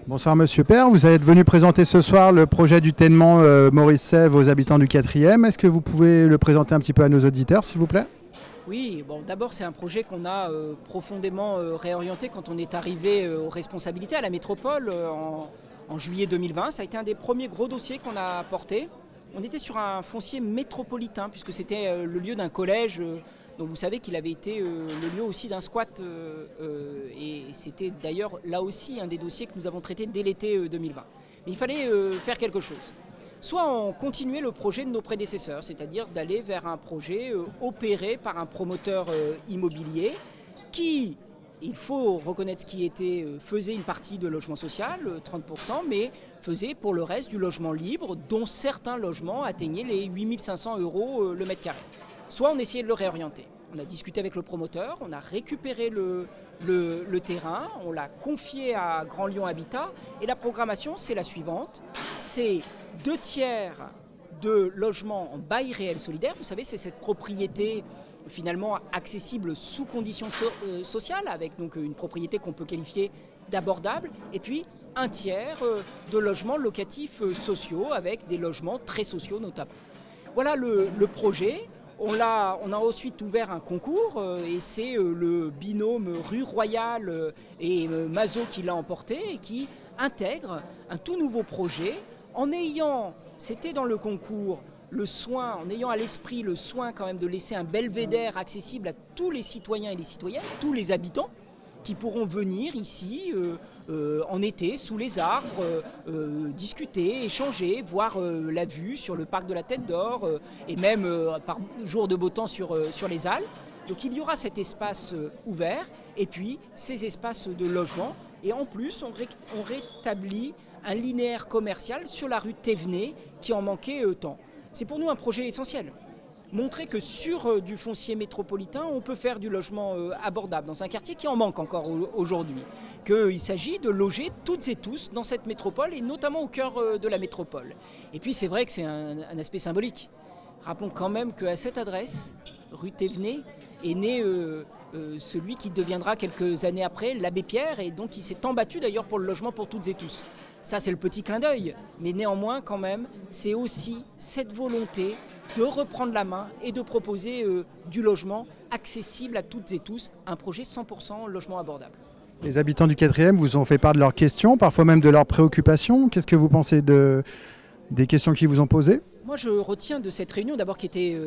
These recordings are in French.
Bonsoir Monsieur Père, vous êtes venu présenter ce soir le projet du Tènement Maurice Sèvres aux habitants du 4e. Est-ce que vous pouvez le présenter un petit peu à nos auditeurs s'il vous plaît? Oui, bon, d'abord c'est un projet qu'on a profondément réorienté quand on est arrivé aux responsabilités à la métropole en juillet 2020. Ça a été un des premiers gros dossiers qu'on a porté. On était sur un foncier métropolitain puisque c'était le lieu d'un collège dont vous savez qu'il avait été le lieu aussi d'un squat et c'était d'ailleurs là aussi un des dossiers que nous avons traité dès l'été 2020. Mais il fallait faire quelque chose. Soit on continuait le projet de nos prédécesseurs, c'est-à-dire d'aller vers un projet opéré par un promoteur immobilier qui, il faut reconnaître ce qui était, faisait une partie de logement social, 30%, mais faisait pour le reste du logement libre, dont certains logements atteignaient les 8 500 € le mètre carré. Soit on essayait de le réorienter. On a discuté avec le promoteur, on a récupéré le terrain, on l'a confié à Grand Lyon Habitat et la programmation c'est la suivante, c'est 2/3 de logements en bail réel solidaire. Vous savez, c'est cette propriété finalement accessible sous conditions sociales, avec donc une propriété qu'on peut qualifier d'abordable, et puis 1/3 de logements locatifs sociaux, avec des logements très sociaux notamment. Voilà le projet. On a ensuite ouvert un concours et c'est le binôme Rue Royale et Mazo qui l'a emporté et qui intègre un tout nouveau projet en ayant, c'était dans le concours, le soin, en ayant à l'esprit le soin quand même de laisser un belvédère accessible à tous les citoyens et les citoyennes, tous les habitants qui pourront venir ici en été sous les arbres, discuter, échanger, voir la vue sur le parc de la Tête d'Or et même par jour de beau temps sur les Halles. Donc il y aura cet espace ouvert et puis ces espaces de logement et en plus on rétablit un linéaire commercial sur la rue Thévenet qui en manquait tant. C'est pour nous un projet essentiel. Montrer que sur du foncier métropolitain, on peut faire du logement abordable dans un quartier qui en manque encore aujourd'hui. Qu'il s'agit de loger toutes et tous dans cette métropole et notamment au cœur de la métropole. Et puis c'est vrai que c'est un aspect symbolique. Rappelons quand même qu'à cette adresse, rue Thévenet, est né celui qui deviendra quelques années après l'abbé Pierre et donc il s'est embattu d'ailleurs pour le logement pour toutes et tous. Ça c'est le petit clin d'œil, mais néanmoins quand même c'est aussi cette volonté de reprendre la main et de proposer du logement accessible à toutes et tous, un projet 100% logement abordable. Les habitants du 4e vous ont fait part de leurs questions, parfois même de leurs préoccupations. Qu'est-ce que vous pensez des questions qu'ils vous ont posées? Moi je retiens de cette réunion d'abord qui était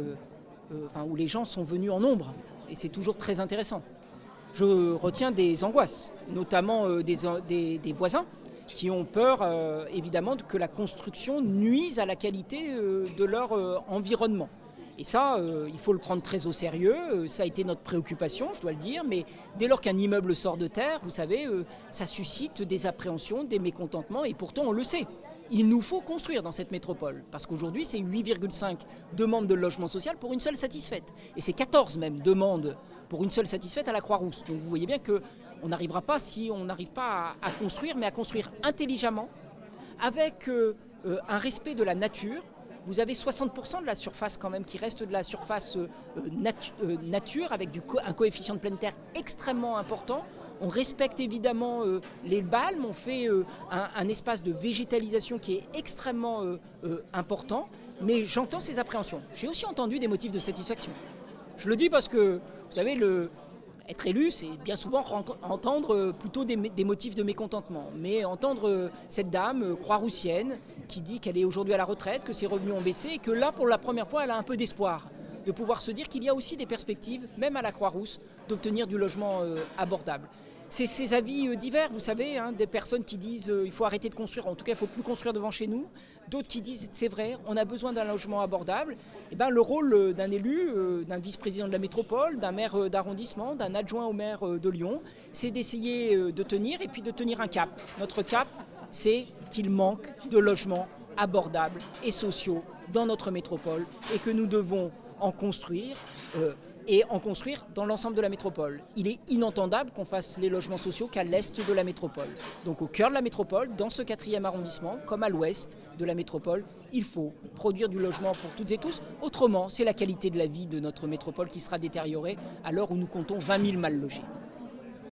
où les gens sont venus en nombre et c'est toujours très intéressant. Je retiens des angoisses, notamment des voisins qui ont peur évidemment que la construction nuise à la qualité de leur environnement. Et ça, il faut le prendre très au sérieux, ça a été notre préoccupation, je dois le dire, mais dès lors qu'un immeuble sort de terre, vous savez, ça suscite des appréhensions, des mécontentements, et pourtant on le sait. Il nous faut construire dans cette métropole, parce qu'aujourd'hui c'est 8,5 demandes de logement social pour une seule satisfaite. Et c'est 14 même demandes pour une seule satisfaite à la Croix-Rousse. Donc vous voyez bien qu'on n'arrivera pas, si on n'arrive pas à construire, mais à construire intelligemment, avec un respect de la nature. Vous avez 60% de la surface quand même qui reste de la surface nature, avec un coefficient de pleine terre extrêmement important. On respecte évidemment les balmes, on fait un espace de végétalisation qui est extrêmement important, mais j'entends ces appréhensions. J'ai aussi entendu des motifs de satisfaction. Je le dis parce que, vous savez, être élu, c'est bien souvent entendre plutôt des motifs de mécontentement. Mais entendre cette dame croix-roussienne qui dit qu'elle est aujourd'hui à la retraite, que ses revenus ont baissé et que là, pour la première fois, elle a un peu d'espoir de pouvoir se dire qu'il y a aussi des perspectives, même à la Croix-Rousse, d'obtenir du logement abordable. C'est ces avis divers, vous savez, des personnes qui disent il faut arrêter de construire, en tout cas il ne faut plus construire devant chez nous. D'autres qui disent c'est vrai, on a besoin d'un logement abordable. Et ben, le rôle d'un élu, d'un vice-président de la métropole, d'un maire d'arrondissement, d'un adjoint au maire de Lyon, c'est d'essayer de tenir et puis de tenir un cap. Notre cap, c'est qu'il manque de logements abordables et sociaux dans notre métropole et que nous devons en construire dans l'ensemble de la métropole. Il est inentendable qu'on fasse les logements sociaux qu'à l'est de la métropole. Donc au cœur de la métropole, dans ce 4e arrondissement, comme à l'ouest de la métropole, il faut produire du logement pour toutes et tous. Autrement, c'est la qualité de la vie de notre métropole qui sera détériorée à l'heure où nous comptons 20 000 mal logés.